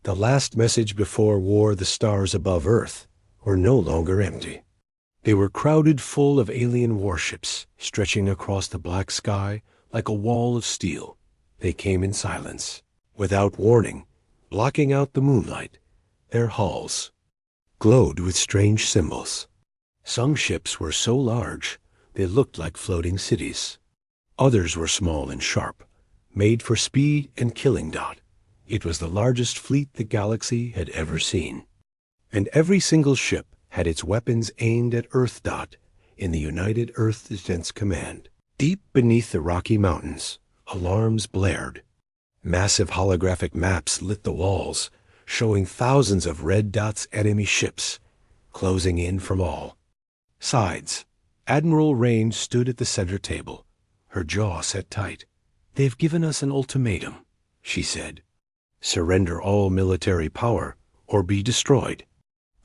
The last message before war, the stars above Earth, were no longer empty. They were crowded full of alien warships, stretching across the black sky like a wall of steel. They came in silence, without warning, blocking out the moonlight. Their hulls glowed with strange symbols. Some ships were so large they looked like floating cities. Others were small and sharp, made for speed and killing. It was the largest fleet the galaxy had ever seen. And every single ship had its weapons aimed at Earth. In the United Earth Defense Command. Deep beneath the Rocky Mountains, alarms blared. Massive holographic maps lit the walls, showing thousands of red dots enemy ships, closing in from all sides. Admiral Rain stood at the center table, her jaw set tight. "They've given us an ultimatum," she said. "Surrender all military power or be destroyed."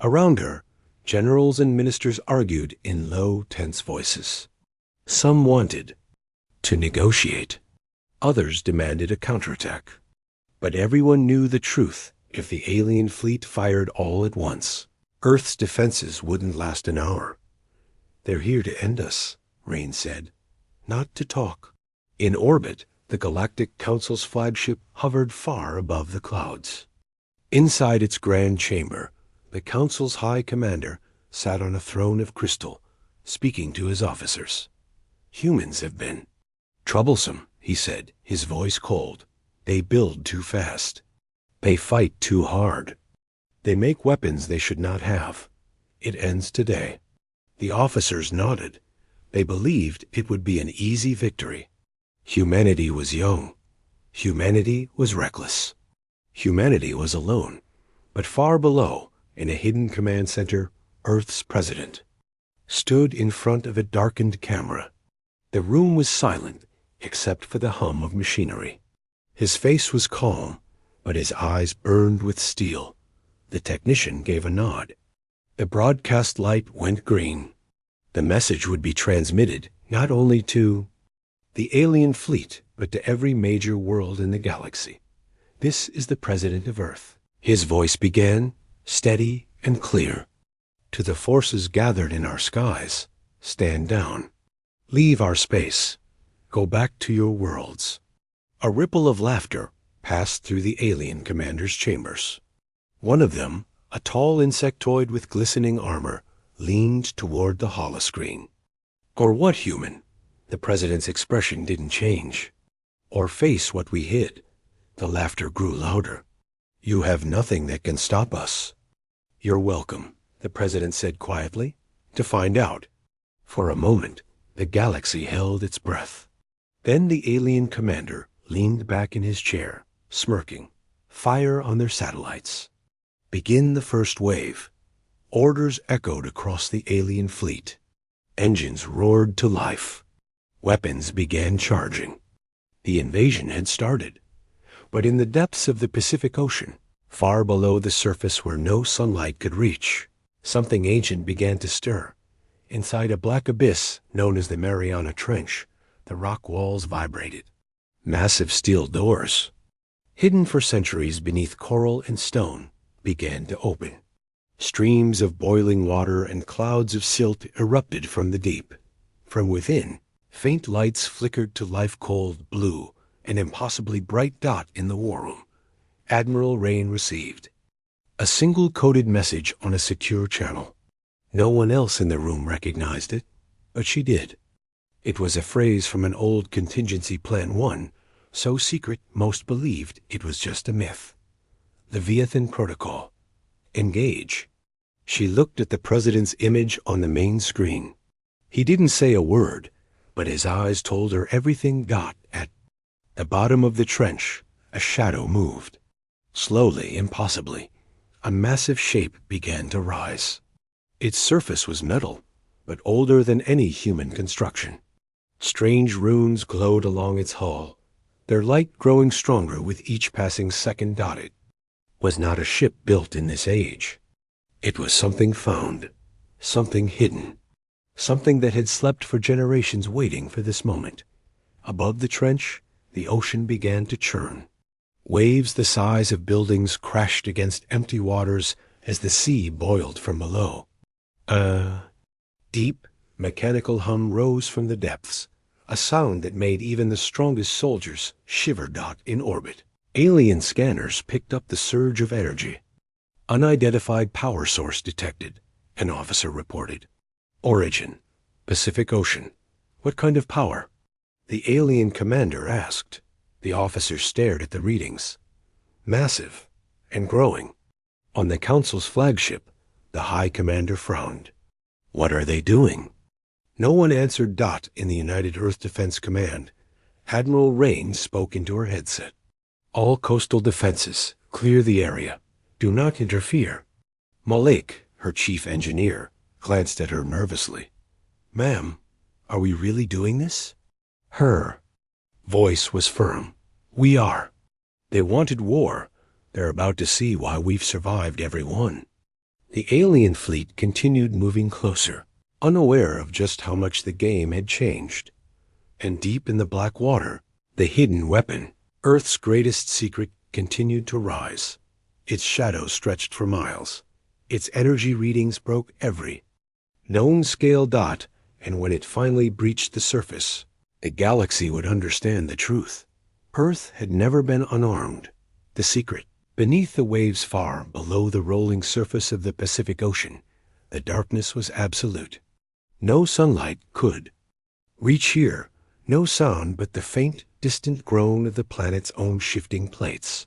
Around her, generals and ministers argued in low, tense voices. Some wanted to negotiate. Others demanded a counterattack. But everyone knew the truth. If the alien fleet fired all at once, Earth's defenses wouldn't last an hour. "They're here to end us," Rain said, "not to talk." In orbit, the Galactic Council's flagship hovered far above the clouds. Inside its grand chamber, the Council's High Commander sat on a throne of crystal, speaking to his officers. "Humans have been troublesome," he said, his voice cold. "They build too fast. They fight too hard. They make weapons they should not have. It ends today." The officers nodded. They believed it would be an easy victory. Humanity was young. Humanity was reckless. Humanity was alone. But far below, in a hidden command center, Earth's president stood in front of a darkened camera. The room was silent, except for the hum of machinery. His face was calm, but his eyes burned with steel. The technician gave a nod. The broadcast light went green. The message would be transmitted not only to the alien fleet, but to every major world in the galaxy. "This is the President of Earth." His voice began, steady and clear. "To the forces gathered in our skies, stand down. Leave our space. Go back to your worlds." A ripple of laughter passed through the alien commander's chambers. One of them, a tall insectoid with glistening armor, leaned toward the holoscreen. "Or what human?" The president's expression didn't change. "Or face what we hid." The laughter grew louder. "You have nothing that can stop us." "You're welcome," the president said quietly, "to find out." For a moment, the galaxy held its breath. Then the alien commander leaned back in his chair, smirking. "Fire on their satellites. Begin the first wave." Orders echoed across the alien fleet. Engines roared to life. Weapons began charging. The invasion had started. But in the depths of the Pacific Ocean, far below the surface where no sunlight could reach, something ancient began to stir. Inside a black abyss known as the Mariana Trench, the rock walls vibrated. Massive steel doors, hidden for centuries beneath coral and stone, began to open. Streams of boiling water and clouds of silt erupted from the deep. From within, faint lights flickered to life-cold blue, an impossibly bright dot in the war room. Admiral Rain received a single coded message on a secure channel. No one else in the room recognized it, but she did. It was a phrase from an old contingency plan 1, so secret most believed it was just a myth. Leviathan Protocol. Engage. She looked at the president's image on the main screen. He didn't say a word, but his eyes told her everything. At the bottom of the trench, a shadow moved. Slowly, impossibly, a massive shape began to rise. Its surface was metal, but older than any human construction. Strange runes glowed along its hull, their light growing stronger with each passing second. It was not a ship built in this age. It was something found, something hidden, something that had slept for generations waiting for this moment. Above the trench, the ocean began to churn. Waves the size of buildings crashed against empty waters as the sea boiled from below. A deep, mechanical hum rose from the depths, a sound that made even the strongest soldiers shiver. In orbit, alien scanners picked up the surge of energy. Unidentified power source detected, an officer reported. Origin, Pacific Ocean. What kind of power? The alien commander asked. The officer stared at the readings. Massive and growing. On the Council's flagship, the High Commander frowned. What are they doing? No one answered. In the United Earth Defense Command, Admiral Rain spoke into her headset. All coastal defenses, clear the area. Do not interfere. Malik, her chief engineer, glanced at her nervously. Ma'am, are we really doing this? Her voice was firm. We are. They wanted war. They're about to see why we've survived every one. The alien fleet continued moving closer, unaware of just how much the game had changed. And deep in the black water, the hidden weapon, Earth's greatest secret, continued to rise. Its shadow stretched for miles. Its energy readings broke every known scale. And when it finally breached the surface, the galaxy would understand the truth. Earth had never been unarmed. The secret, beneath the waves far below the rolling surface of the Pacific Ocean, the darkness was absolute. No sunlight could reach here, no sound but the faint, distant groan of the planet's own shifting plates.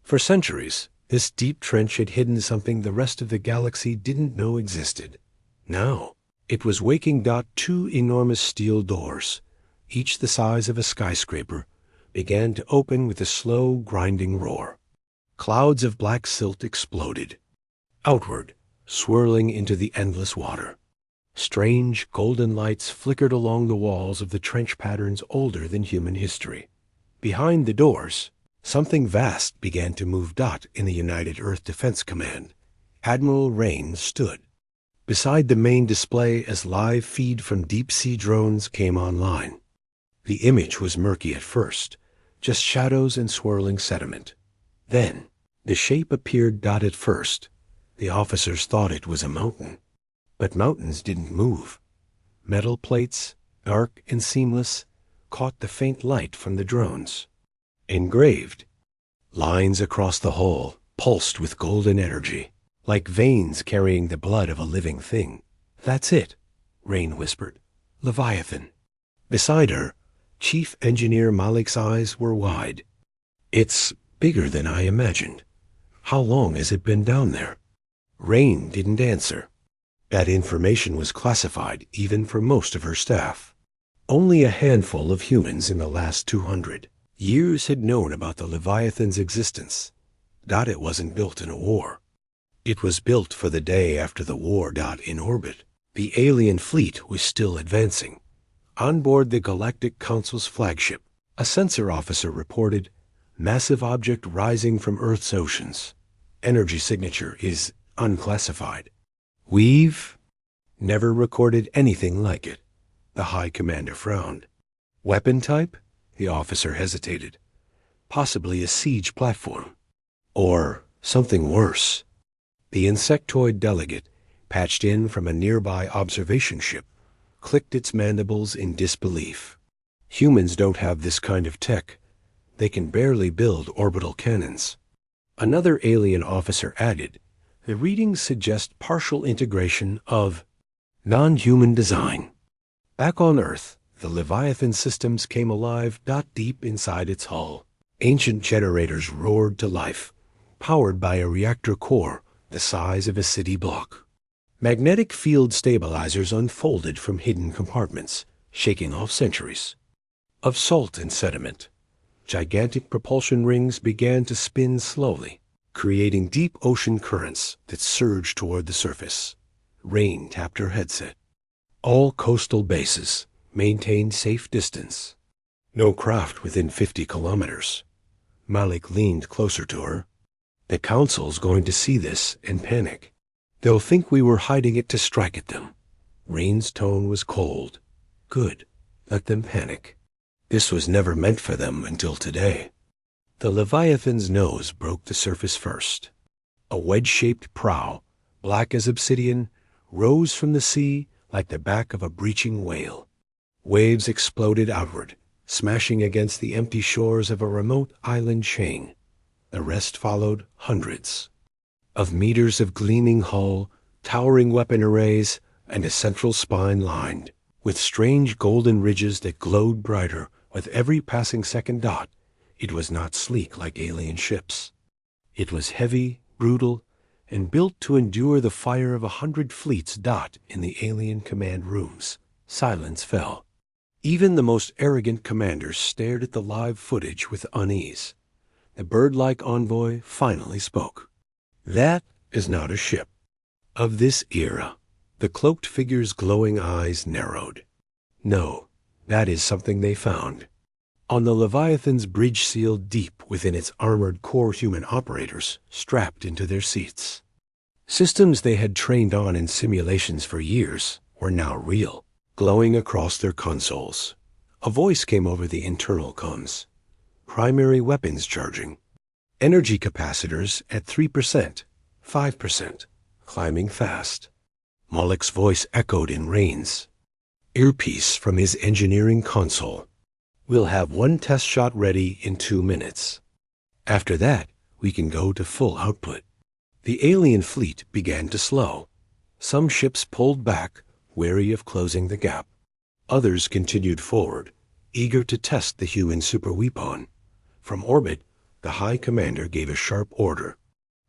For centuries, this deep trench had hidden something the rest of the galaxy didn't know existed. Now, it was waking. Two enormous steel doors, each the size of a skyscraper, began to open with a slow, grinding roar. Clouds of black silt exploded outward, swirling into the endless water. Strange, golden lights flickered along the walls of the trench patterns older than human history. Behind the doors, something vast began to move. In the United Earth Defense Command, Admiral Rain stood beside the main display as live feed from deep-sea drones came online. The image was murky at first, just shadows and swirling sediment. Then, the shape appeared. At first, the officers thought it was a mountain. But mountains didn't move. Metal plates, dark and seamless, caught the faint light from the drones. Engraved, lines across the hull pulsed with golden energy, like veins carrying the blood of a living thing. That's it, Rain whispered. Leviathan. Beside her, Chief Engineer Malik's eyes were wide. It's bigger than I imagined. How long has it been down there? Rain didn't answer. That information was classified even for most of her staff. Only a handful of humans in the last 200 years had known about the Leviathan's existence. It wasn't built in a war. It was built for the day after the war. In orbit, the alien fleet was still advancing. On board the Galactic Council's flagship, a sensor officer reported, massive object rising from Earth's oceans. Energy signature is unclassified. We've never recorded anything like it. The High Commander frowned. Weapon type? The officer hesitated. Possibly a siege platform. Or something worse. The insectoid delegate, patched in from a nearby observation ship, clicked its mandibles in disbelief. Humans don't have this kind of tech. They can barely build orbital cannons. Another alien officer added, the readings suggest partial integration of non-human design. Back on Earth, the Leviathan systems came alive. Deep inside its hull, ancient generators roared to life, powered by a reactor core the size of a city block. Magnetic field stabilizers unfolded from hidden compartments, shaking off centuries of salt and sediment. Gigantic propulsion rings began to spin slowly, creating deep ocean currents that surged toward the surface. Rain tapped her headset. All coastal bases maintained safe distance. No craft within 50 kilometers. Malik leaned closer to her. The Council's going to see this and panic. They'll think we were hiding it to strike at them. Rain's tone was cold. Good. Let them panic. This was never meant for them until today. The Leviathan's nose broke the surface first. A wedge-shaped prow, black as obsidian, rose from the sea like the back of a breaching whale. Waves exploded outward, smashing against the empty shores of a remote island chain. The rest followed, hundreds of meters of gleaming hull, towering weapon arrays, and a central spine lined with strange golden ridges that glowed brighter with every passing second dot. It was not sleek like alien ships. It was heavy, brutal, and built to endure the fire of 100 fleets. In the alien command rooms, silence fell. Even the most arrogant commanders stared at the live footage with unease. The bird-like envoy finally spoke. "That is not a ship of this era." The cloaked figure's glowing eyes narrowed. "No, that is something they found on the Leviathan's bridge, sealed deep within its armored core. Human operators strapped into their seats. Systems they had trained on in simulations for years were now real, glowing across their consoles. A voice came over the internal comms. Primary weapons charging. Energy capacitors at 3%, 5%, climbing fast. Moloch's voice echoed in Rain's earpiece from his engineering console. "We'll have one test shot ready in 2 minutes. After that, we can go to full output." The alien fleet began to slow. Some ships pulled back, wary of closing the gap. Others continued forward, eager to test the human superweapon. From orbit, the High Commander gave a sharp order.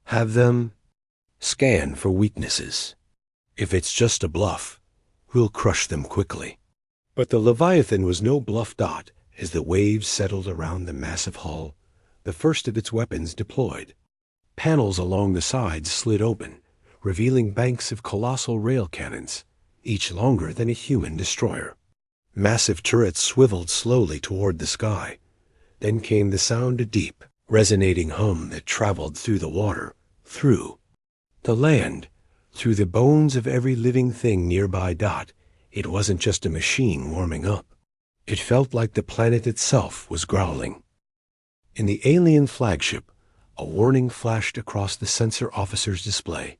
"Have them scan for weaknesses. If it's just a bluff, we'll crush them quickly." But the Leviathan was no bluff. As the waves settled around the massive hull, the first of its weapons deployed. Panels along the sides slid open, revealing banks of colossal rail cannons, each longer than a human destroyer. Massive turrets swiveled slowly toward the sky. Then came the sound, a deep, resonating hum that traveled through the water, through the land, through the bones of every living thing nearby. It wasn't just a machine warming up. It felt like the planet itself was growling. In the alien flagship, a warning flashed across the sensor officer's display.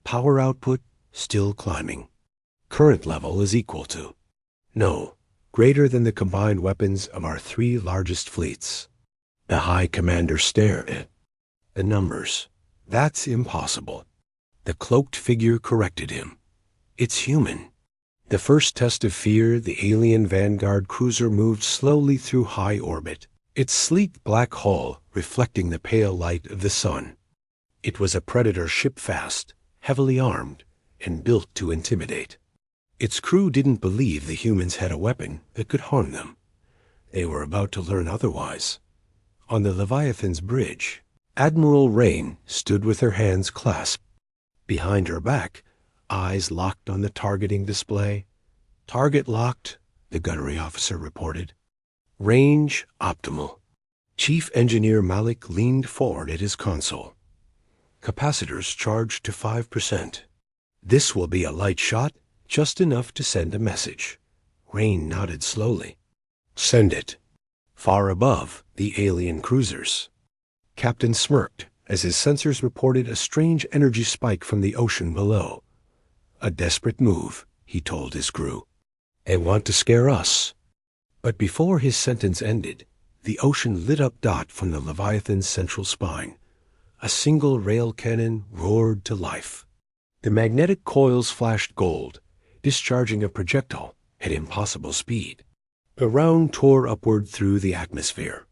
Power output still climbing. Current level is equal to, no, greater than the combined weapons of our 3 largest fleets. The High Commander stared at the numbers. "That's impossible." The cloaked figure corrected him. "It's human." The first test of fear, the alien Vanguard cruiser moved slowly through high orbit, its sleek black hull reflecting the pale light of the sun. It was a Predator ship, fast, heavily armed, and built to intimidate. Its crew didn't believe the humans had a weapon that could harm them. They were about to learn otherwise. On the Leviathan's bridge, Admiral Rain stood with her hands clasped. Behind her back, eyes locked on the targeting display. "Target locked," the gunnery officer reported. "Range optimal." Chief Engineer Malik leaned forward at his console. "Capacitors charged to 5%. This will be a light shot, just enough to send a message." Rain nodded slowly. "Send it." Far above, the alien cruisers. Captain smirked as his sensors reported a strange energy spike from the ocean below. "A desperate move," he told his crew. "They want to scare us." But before his sentence ended, the ocean lit up. From the Leviathan's central spine, a single rail cannon roared to life. The magnetic coils flashed gold, discharging a projectile at impossible speed. The round tore upward through the atmosphere.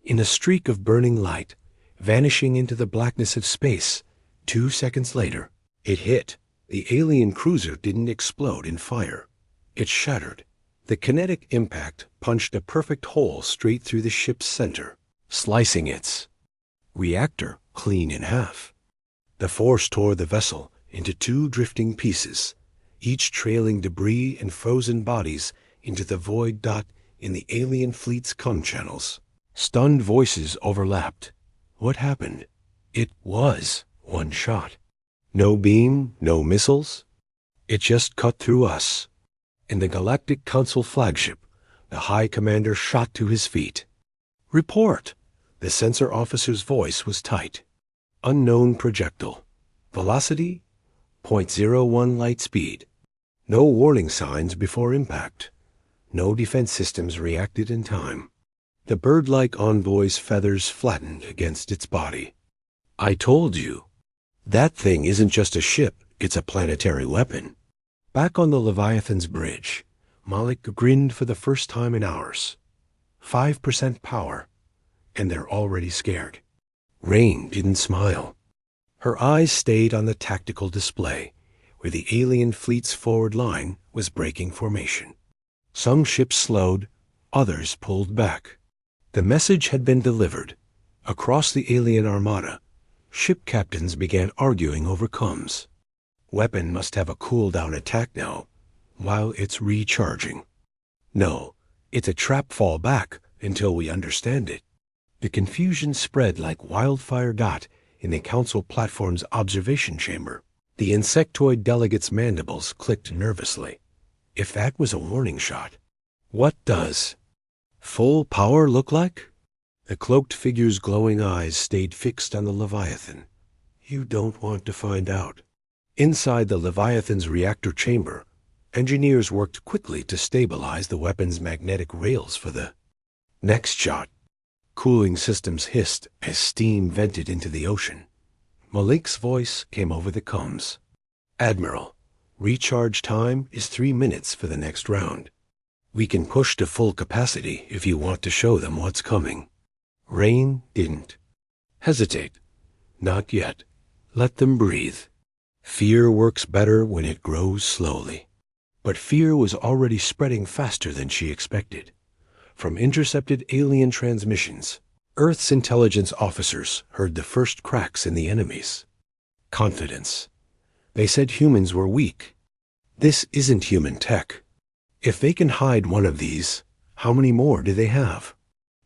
In a streak of burning light, vanishing into the blackness of space, 2 seconds later, it hit. The alien cruiser didn't explode in fire. It shattered. The kinetic impact punched a perfect hole straight through the ship's center, slicing its reactor clean in half. The force tore the vessel into 2 drifting pieces, each trailing debris and frozen bodies into the void. In the alien fleet's comm channels, stunned voices overlapped. What happened? It was one shot. No beam, no missiles. It just cut through us. In the Galactic Council flagship, the High Commander shot to his feet. "Report!" The sensor officer's voice was tight. Unknown projectile. Velocity? 0.01 light speed. No warning signs before impact. No defense systems reacted in time. The bird-like envoy's feathers flattened against its body. I told you. That thing isn't just a ship, it's a planetary weapon. Back on the Leviathan's bridge, Malik grinned for the first time in hours. 5% power, and they're already scared. Rain didn't smile. Her eyes stayed on the tactical display, where the alien fleet's forward line was breaking formation. Some ships slowed, others pulled back. The message had been delivered. Across the alien armada, ship captains began arguing over comms. Weapon must have a cooldown attack now, while it's recharging. No, it's a trap fall back until we understand it. The confusion spread like wildfire got in the council platform's observation chamber. The insectoid delegate's mandibles clicked nervously. If that was a warning shot, what does full power look like? The cloaked figure's glowing eyes stayed fixed on the Leviathan. You don't want to find out. Inside the Leviathan's reactor chamber, engineers worked quickly to stabilize the weapon's magnetic rails for the next shot. Cooling systems hissed as steam vented into the ocean. Malik's voice came over the comms. Admiral, recharge time is 3 minutes for the next round. We can push to full capacity if you want to show them what's coming. Rain didn't hesitate. Not yet. Let them breathe. Fear works better when it grows slowly. But fear was already spreading faster than she expected. From intercepted alien transmissions, Earth's intelligence officers heard the first cracks in the enemies. Confidence. They said humans were weak. This isn't human tech. If they can hide one of these, how many more do they have?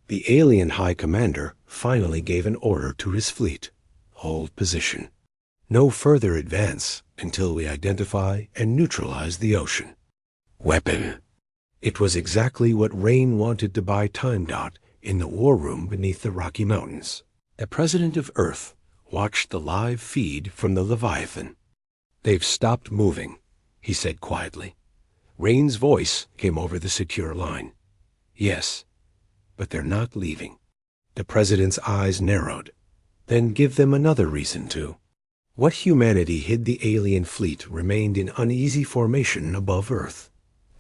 The alien high commander finally gave an order to his fleet. Hold position. No further advance until we identify and neutralize the ocean. Weapon. It was exactly what Rain wanted to buy Time Dot in the war room beneath the Rocky Mountains. The president of Earth watched the live feed from the Leviathan. They've stopped moving, he said quietly. Rain's voice came over the secure line. Yes, but they're not leaving. The president's eyes narrowed. Then give them another reason to. What humanity hid the alien fleet remained in uneasy formation above Earth.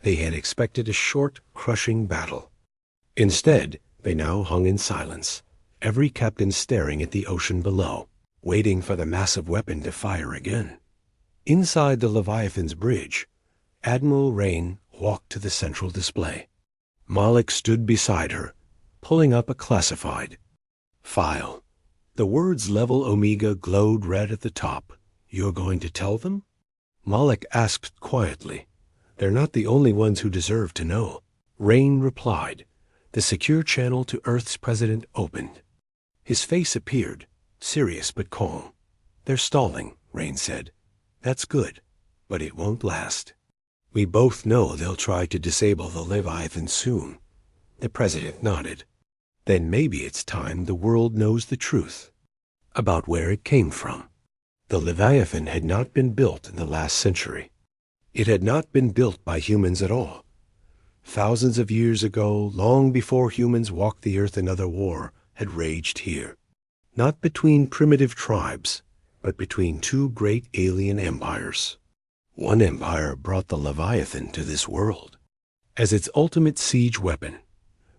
They had expected a short, crushing battle. Instead, they now hung in silence, every captain staring at the ocean below, waiting for the massive weapon to fire again. Inside the Leviathan's bridge, Admiral Rain walked to the central display. Malik stood beside her, pulling up a classified file. The words Level Omega glowed red at the top. You're going to tell them? Malik asked quietly. They're not the only ones who deserve to know. Rain replied. The secure channel to Earth's president opened. His face appeared, serious but calm. They're stalling, Rain said. That's good, but it won't last. We both know they'll try to disable the Leviathan soon. The president nodded. Then maybe it's time the world knows the truth about where it came from. The Leviathan had not been built in the last century. It had not been built by humans at all. Thousands of years ago, long before humans walked the earth, another war had raged here. Not between primitive tribes, but between two great alien empires. One empire brought the Leviathan to this world as its ultimate siege weapon.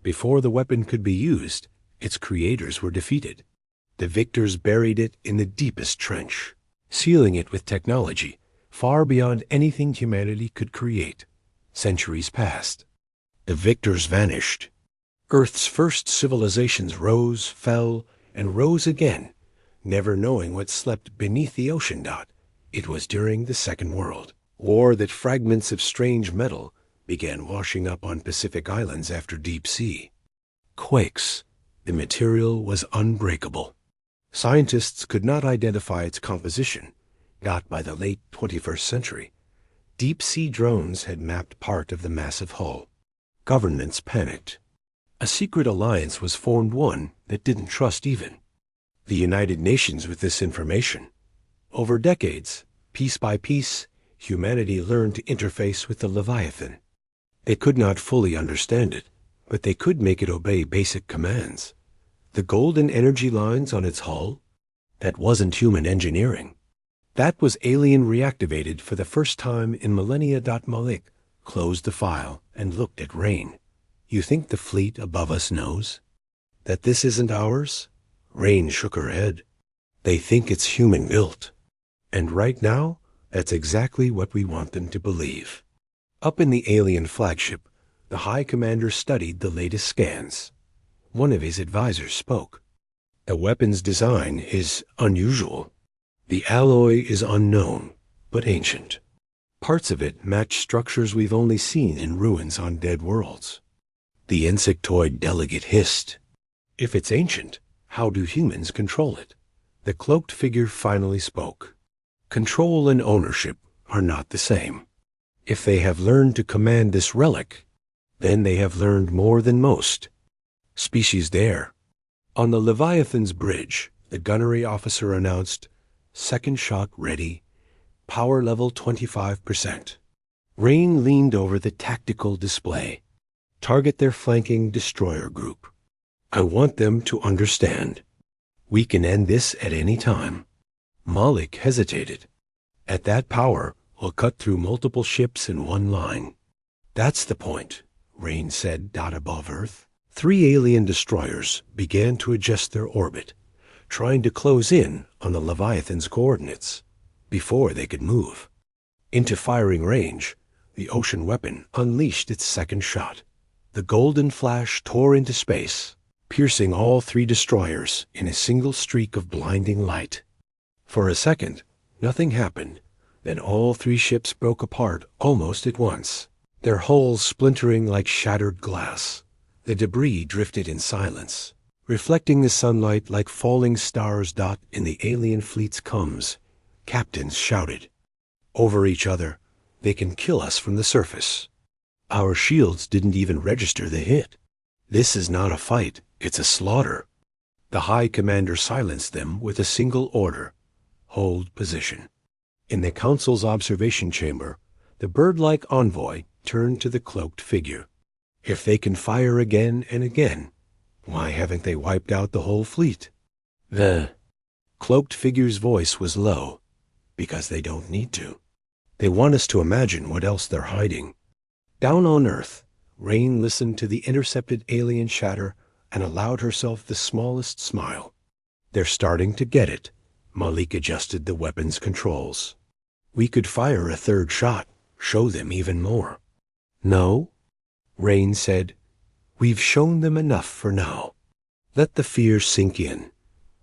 Before the weapon could be used, its creators were defeated. The victors buried it in the deepest trench, sealing it with technology far beyond anything humanity could create. Centuries passed. The victors vanished. Earth's first civilizations rose, fell, and rose again, never knowing what slept beneath the ocean dot. It was during the Second World War that fragments of strange metal began washing up on Pacific islands after deep sea quakes. The material was unbreakable. Scientists could not identify its composition. Not by the late 21st century. Deep-sea drones had mapped part of the massive hull. Governments panicked. A secret alliance was formed, one that didn't trust even the United Nations with this information. Over decades, piece by piece, humanity learned to interface with the Leviathan. They could not fully understand it, but they could make it obey basic commands. The golden energy lines on its hull? That wasn't human engineering. That was alien reactivated for the first time in millennia. Malik closed the file and looked at Rain. You think the fleet above us knows that this isn't ours? Rain shook her head. They think it's human-built. And right now, that's exactly what we want them to believe. Up in the alien flagship, the High Commander studied the latest scans. One of his advisors spoke. The weapon's design is unusual. The alloy is unknown, but ancient. Parts of it match structures we've only seen in ruins on dead worlds. The insectoid delegate hissed. If it's ancient, how do humans control it? The cloaked figure finally spoke. Control and ownership are not the same. If they have learned to command this relic, then they have learned more than most species there. On the Leviathan's bridge, the gunnery officer announced, "Second shot ready. Power level 25%. Rain leaned over the tactical display. Target their flanking destroyer group. I want them to understand. We can end this at any time." Malik hesitated. At that power, we'll cut through multiple ships in one line. That's the point, Rain said. Above Earth, 3 alien destroyers began to adjust their orbit, trying to close in on the Leviathan's coordinates before they could move. Into firing range, the ocean weapon unleashed its second shot. The golden flash tore into space, piercing all 3 destroyers in a single streak of blinding light. For a second, nothing happened. Then all 3 ships broke apart almost at once, their hulls splintering like shattered glass. The debris drifted in silence, reflecting the sunlight like falling stars. In the alien fleet's coms, captains shouted over each other, "They can kill us from the surface. Our shields didn't even register the hit. This is not a fight, it's a slaughter." The High Commander silenced them with a single order: hold position. In the Council's observation chamber, the bird-like envoy turned to the cloaked figure. If they can fire again and again, why haven't they wiped out the whole fleet? The cloaked figure's voice was low. Because they don't need to. They want us to imagine what else they're hiding. Down on Earth, Rain listened to the intercepted alien chatter and allowed herself the smallest smile. They're starting to get it. Malik adjusted the weapon's controls. We could fire a 3rd shot, show them even more. No, Rain said. We've shown them enough for now. Let the fear sink in.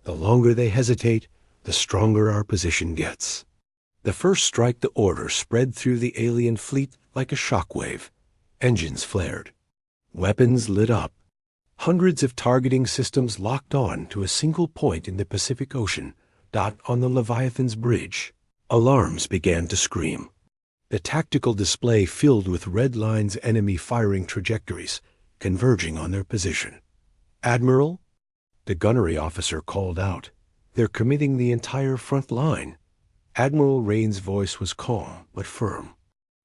The longer they hesitate, the stronger our position gets. The first strike the order spread through the alien fleet like a shockwave. Engines flared. Weapons lit up. Hundreds of targeting systems locked on to a single point in the Pacific Ocean. On the Leviathan's bridge, alarms began to scream. The tactical display filled with red lines, enemy firing trajectories, converging on their position. "Admiral?" The gunnery officer called out. "They're committing the entire front line." Admiral Rain's voice was calm but firm.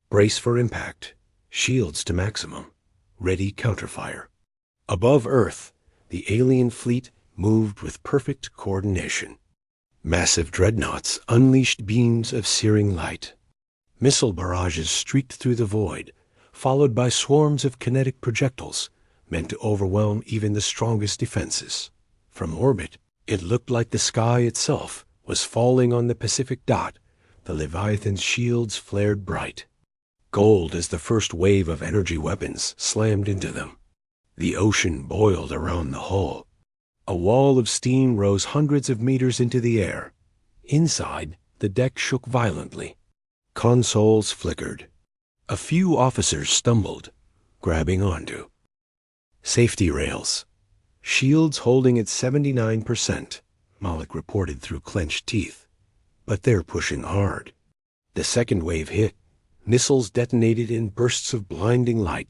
"Brace for impact. Shields to maximum. Ready counterfire." Above Earth, the alien fleet moved with perfect coordination. Massive dreadnoughts unleashed beams of searing light. Missile barrages streaked through the void, followed by swarms of kinetic projectiles meant to overwhelm even the strongest defenses. From orbit, it looked like the sky itself was falling on the Pacific. The Leviathan's shields flared bright, gold as the first wave of energy weapons slammed into them. The ocean boiled around the hull. A wall of steam rose hundreds of meters into the air. Inside, the deck shook violently. Consoles flickered. A few officers stumbled, grabbing onto safety rails. Shields holding at 79%, Malik reported through clenched teeth. But they're pushing hard. The second wave hit. Missiles detonated in bursts of blinding light,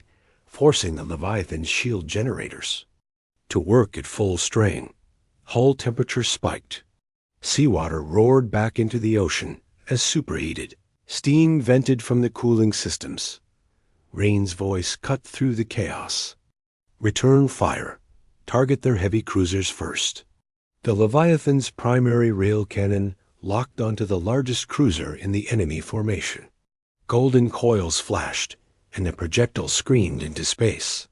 forcing the Leviathan's shield generators to work at full strain. Hull temperature spiked. Seawater roared back into the ocean as superheated. Steam vented from the cooling systems. Rain's voice cut through the chaos. Return fire. Target their heavy cruisers first. The Leviathan's primary rail cannon locked onto the largest cruiser in the enemy formation. Golden coils flashed, and the projectile screamed into space.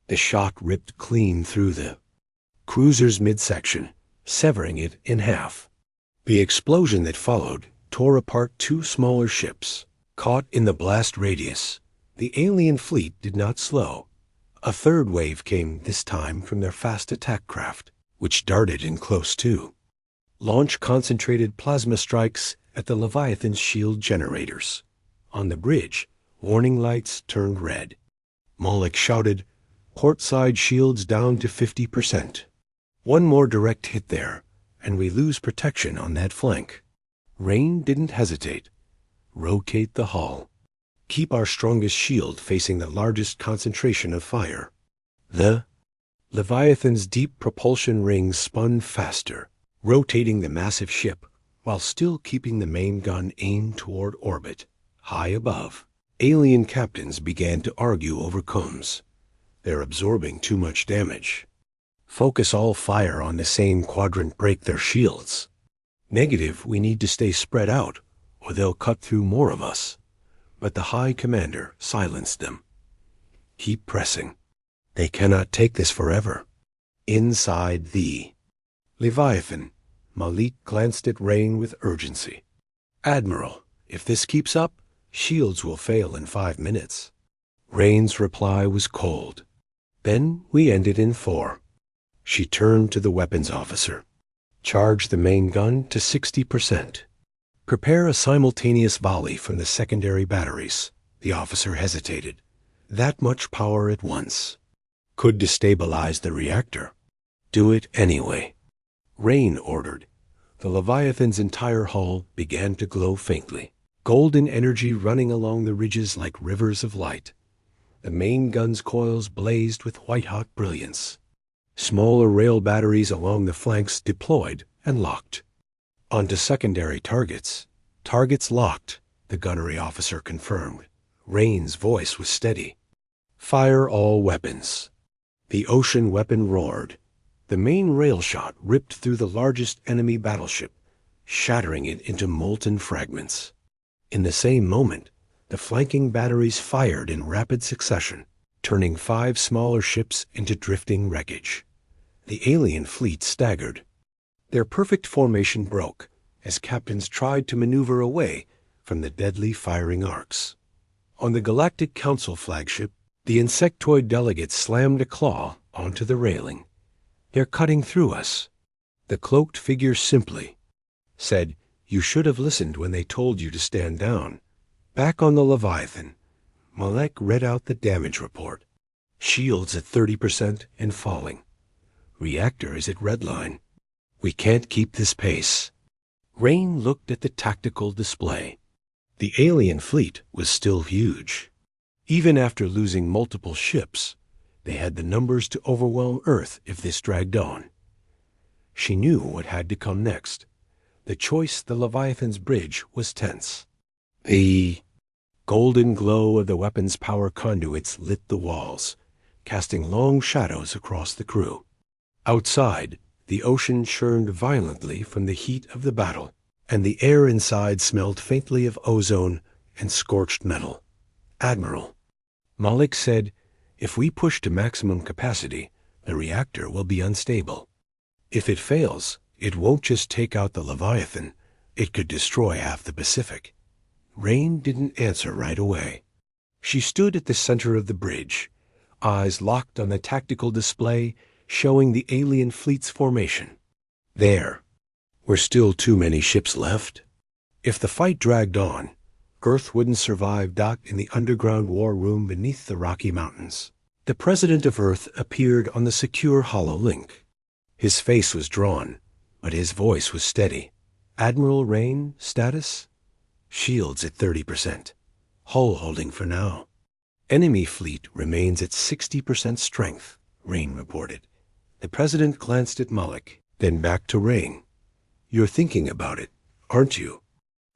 The shot ripped clean through the cruiser's midsection, severing it in half. The explosion that followed tore apart two smaller ships. Caught in the blast radius, the alien fleet did not slow. A third wave came, this time from their fast attack craft, which darted in close to launch concentrated plasma strikes at the Leviathan's shield generators. On the bridge, warning lights turned red. Moloch shouted, "Portside shields down to 50%. One more direct hit there, and we lose protection on that flank." Rain didn't hesitate. "Rotate the hull. Keep our strongest shield facing the largest concentration of fire." The Leviathan's deep propulsion rings spun faster, rotating the massive ship while still keeping the main gun aimed toward orbit. High above, alien captains began to argue over comms. "They're absorbing too much damage. Focus all fire on the same quadrant, break their shields." "Negative, we need to stay spread out, or they'll cut through more of us." But the High Commander silenced them. "Keep pressing. They cannot take this forever." Inside the Leviathan, Malik glanced at Rain with urgency. "Admiral, if this keeps up, shields will fail in 5 minutes." Rain's reply was cold. "Then we ended in 4. She turned to the weapons officer. "Charge the main gun to 60%. Prepare a simultaneous volley from the secondary batteries." The officer hesitated. That much power at once could destabilize the reactor. "Do it anyway," Rain ordered. The Leviathan's entire hull began to glow faintly, golden energy running along the ridges like rivers of light. The main gun's coils blazed with white-hot brilliance. Smaller rail batteries along the flanks deployed and locked. Onto secondary targets. "Targets locked," the gunnery officer confirmed. Rain's voice was steady. "Fire all weapons." The ocean weapon roared. The main rail shot ripped through the largest enemy battleship, shattering it into molten fragments. In the same moment, the flanking batteries fired in rapid succession, turning 5 smaller ships into drifting wreckage. The alien fleet staggered. Their perfect formation broke as captains tried to maneuver away from the deadly firing arcs. On the Galactic Council flagship, the insectoid delegates slammed a claw onto the railing. "They're cutting through us." The cloaked figure simply said, "You should have listened when they told you to stand down." Back on the Leviathan, Malek read out the damage report. "Shields at 30% and falling. Reactor is at redline. We can't keep this pace." Rain looked at the tactical display. The alien fleet was still huge. Even after losing multiple ships, they had the numbers to overwhelm Earth if this dragged on. She knew what had to come next. The choice the Leviathan's bridge was tense. The golden glow of the weapons power conduits lit the walls, casting long shadows across the crew. Outside, the ocean churned violently from the heat of the battle, and the air inside smelled faintly of ozone and scorched metal. "Admiral," Malik said, "if we push to maximum capacity, the reactor will be unstable. If it fails, it won't just take out the Leviathan, it could destroy half the Pacific." Rain didn't answer right away. She stood at the center of the bridge, eyes locked on the tactical display showing the alien fleet's formation. There were still too many ships left. If the fight dragged on, Earth wouldn't survive docked in the underground war room beneath the Rocky Mountains. The president of Earth appeared on the secure hololink. His face was drawn, but his voice was steady. "Admiral Rain, status? Shields at 30%. Hull holding for now." Enemy fleet remains at 60% strength, Rain reported. The president glanced at Malik, then back to Rain. You're thinking about it, aren't you?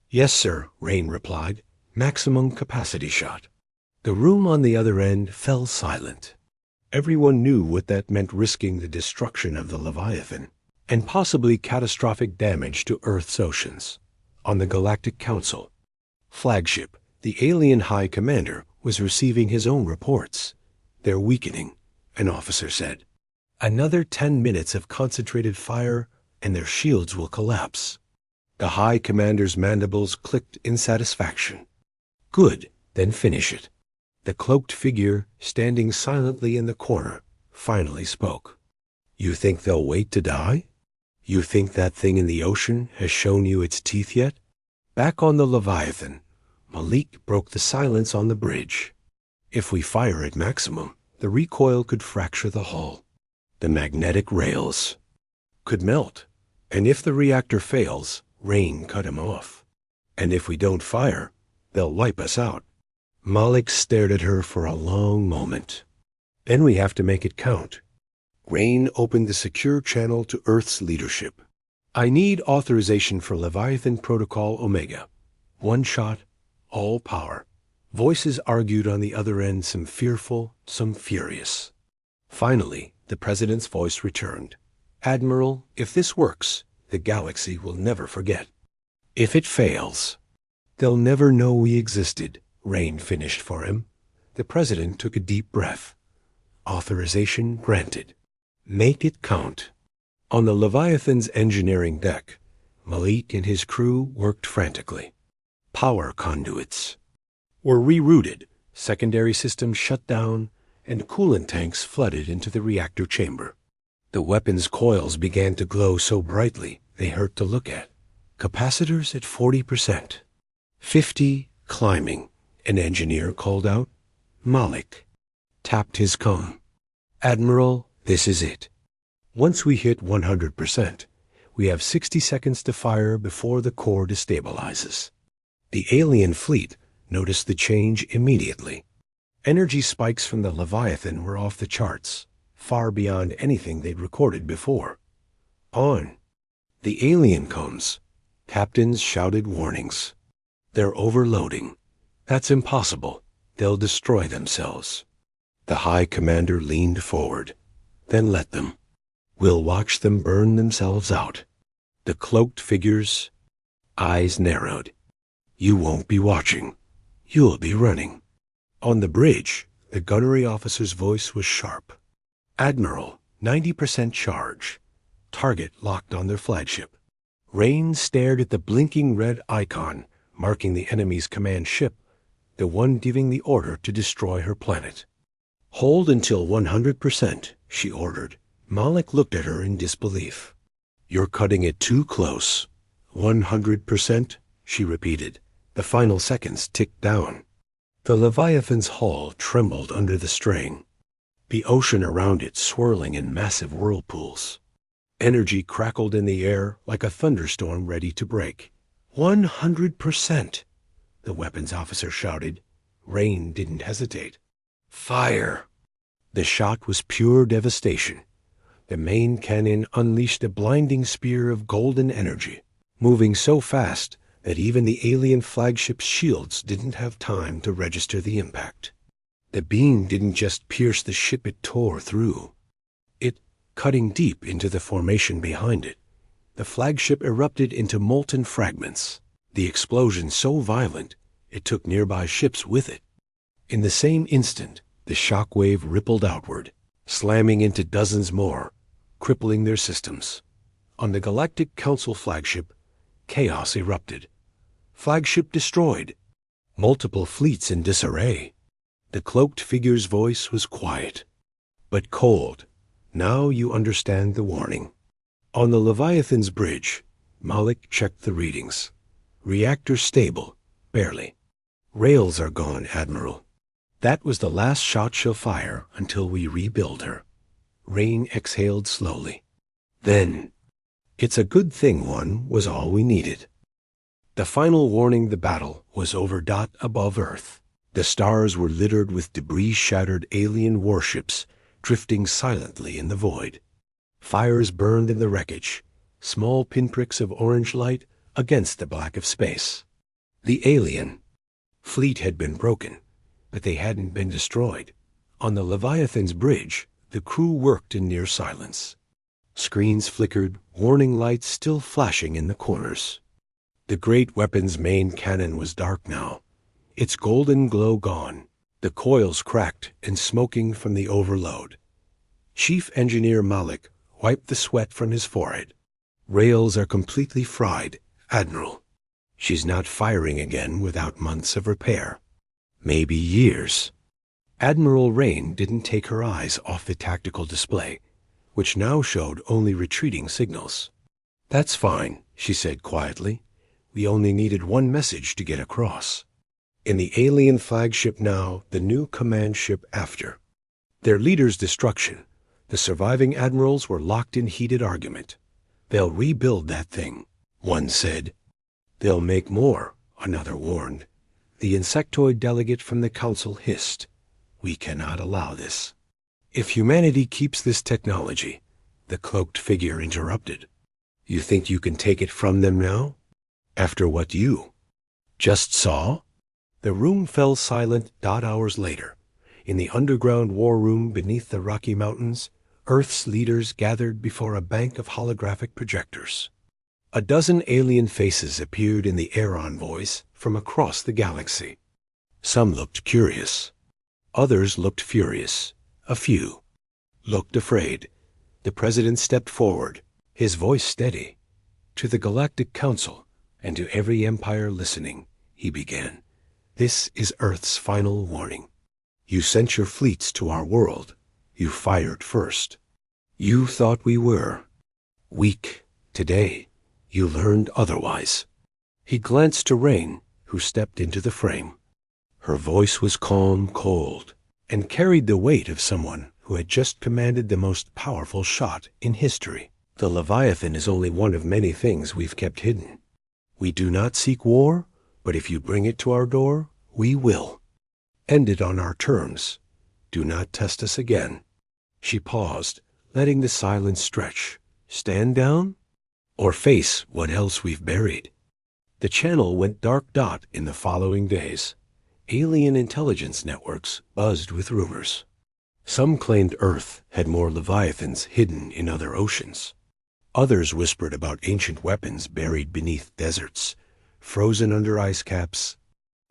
Yes, sir, Rain replied. Maximum capacity shot. The room on the other end fell silent. Everyone knew what that meant, risking the destruction of the Leviathan and possibly catastrophic damage to Earth's oceans. On the Galactic Council flagship, the alien High Commander was receiving his own reports. They're weakening, an officer said. Another 10 minutes of concentrated fire and their shields will collapse. The High Commander's mandibles clicked in satisfaction. Good, then finish it. The cloaked figure, standing silently in the corner, finally spoke. You think they'll wait to die? You think that thing in the ocean has shown you its teeth yet? Back on the Leviathan, Malik broke the silence on the bridge. If we fire at maximum, the recoil could fracture the hull. The magnetic rails could melt. And if the reactor fails, Rain cut him off. And if we don't fire, they'll wipe us out. Malik stared at her for a long moment. Then we have to make it count. Rain opened the secure channel to Earth's leadership. I need authorization for Leviathan Protocol Omega. One shot, all power. Voices argued on the other end, some fearful, some furious. Finally, the president's voice returned. Admiral, if this works, the galaxy will never forget. If it fails, they'll never know we existed, Rain finished for him. The president took a deep breath. Authorization granted. Make it count. On the Leviathan's engineering deck, Malik and his crew worked frantically. Power conduits were rerouted, secondary systems shut down, and coolant tanks flooded into the reactor chamber. The weapons coils began to glow so brightly they hurt to look at. Capacitors at 40%. 50 climbing, an engineer called out. Malik tapped his comb. Admiral, this is it. Once we hit 100%, we have 60 seconds to fire before the core destabilizes. The alien fleet noticed the change immediately. Energy spikes from the Leviathan were off the charts, far beyond anything they'd recorded before. On. The alien comes. Captains shouted warnings. They're overloading. That's impossible. They'll destroy themselves. The High Commander leaned forward. Then let them. We'll watch them burn themselves out. The cloaked figure's eyes narrowed. You won't be watching. You'll be running. On the bridge, the gunnery officer's voice was sharp. Admiral, 90% charge. Target locked on their flagship. Rain stared at the blinking red icon marking the enemy's command ship, the one giving the order to destroy her planet. Hold until 100%, she ordered. Malik looked at her in disbelief. You're cutting it too close. 100%, she repeated. The final seconds ticked down. The Leviathan's hull trembled under the strain, the ocean around it swirling in massive whirlpools. Energy crackled in the air like a thunderstorm ready to break. 100%, the weapons officer shouted. Rain didn't hesitate. Fire! The shot was pure devastation. The main cannon unleashed a blinding spear of golden energy, moving so fast that even the alien flagship's shields didn't have time to register the impact. The beam didn't just pierce the ship it tore through. It, cutting deep into the formation behind it. The flagship erupted into molten fragments, the explosion so violent it took nearby ships with it. In the same instant, the shock wave rippled outward, slamming into dozens more, crippling their systems. On the Galactic Council flagship, chaos erupted. Flagship destroyed. Multiple fleets in disarray. The cloaked figure's voice was quiet, but cold. Now you understand the warning. On the Leviathan's bridge, Malik checked the readings. Reactor stable, barely. Rails are gone, Admiral. That was the last shot she'll fire until we rebuild her. Rain exhaled slowly. Then, it's a good thing one was all we needed. The final warning, the battle was over. Above Earth. The stars were littered with debris-shattered alien warships drifting silently in the void. Fires burned in the wreckage, small pinpricks of orange light against the black of space. The alien fleet had been broken, but they hadn't been destroyed. On the Leviathan's bridge, the crew worked in near silence. Screens flickered, warning lights still flashing in the corners. The great weapon's main cannon was dark now, its golden glow gone, the coils cracked and smoking from the overload. Chief Engineer Malik wiped the sweat from his forehead. "Rails are completely fried, Admiral. She's not firing again without months of repair. Maybe years." Admiral Rain didn't take her eyes off the tactical display, which now showed only retreating signals. "That's fine," she said quietly. "We only needed one message to get across." In the alien flagship now, the new command ship after. Their leader's destruction, the surviving admirals were locked in heated argument. "They'll rebuild that thing," one said. "They'll make more," another warned. The insectoid delegate from the council hissed. "We cannot allow this." "If humanity keeps this technology," the cloaked figure interrupted, "you think you can take it from them now? After what you just saw?" The room fell silent. Hours later, in the underground war room beneath the Rocky Mountains, Earth's leaders gathered before a bank of holographic projectors. A dozen alien faces appeared in the air envoys from across the galaxy. Some looked curious. Others looked furious. A few looked afraid. The president stepped forward, his voice steady. "To the Galactic Council and to every empire listening," he began. "This is Earth's final warning. You sent your fleets to our world. You fired first. You thought we were weak. Today, you learned otherwise." He glanced to Rain, who stepped into the frame. Her voice was calm, cold, and carried the weight of someone who had just commanded the most powerful shot in history. "The Leviathan is only one of many things we've kept hidden. We do not seek war, but if you bring it to our door, we will. End it on our terms. Do not test us again." She paused, letting the silence stretch. "Stand down? Or face what else we've buried?" The channel went dark dot in the following days. Alien intelligence networks buzzed with rumors. Some claimed Earth had more Leviathans hidden in other oceans. Others whispered about ancient weapons buried beneath deserts, frozen under ice caps,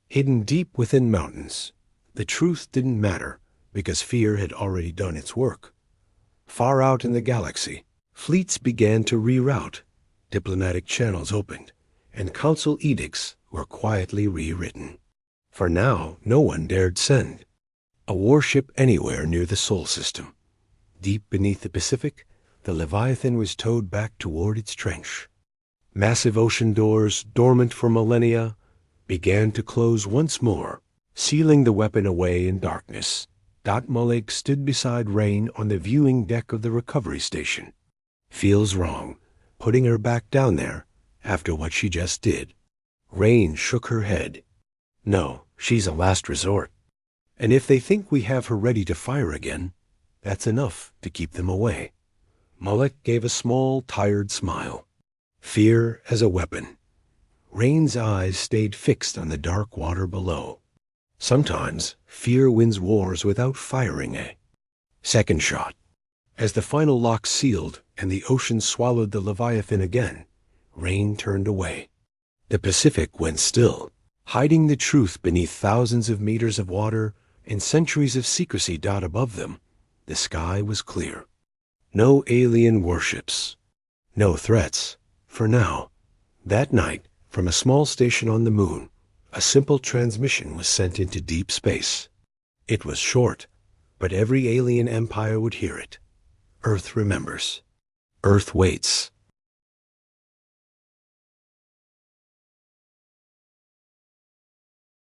hidden deep within mountains. The truth didn't matter, because fear had already done its work. Far out in the galaxy, fleets began to reroute, diplomatic channels opened, and council edicts were quietly rewritten. For now, no one dared send a warship anywhere near the Sol system. Deep beneath the Pacific, the Leviathan was towed back toward its trench. Massive ocean doors, dormant for millennia, began to close once more, sealing the weapon away in darkness. Malik stood beside Rain on the viewing deck of the recovery station. "Feels wrong, putting her back down there after what she just did." Rain shook her head. "No, she's a last resort. And if they think we have her ready to fire again, that's enough to keep them away." Malik gave a small, tired smile. "Fear as a weapon." Rain's eyes stayed fixed on the dark water below. Sometimes fear wins wars without firing a second shot. As the final lock sealed and the ocean swallowed the Leviathan again, Rain turned away. The Pacific went still, hiding the truth beneath thousands of meters of water and centuries of secrecy above them. The sky was clear. No alien warships. No threats, for now. That night, from a small station on the moon, a simple transmission was sent into deep space. It was short, but every alien empire would hear it. Earth remembers. Earth waits.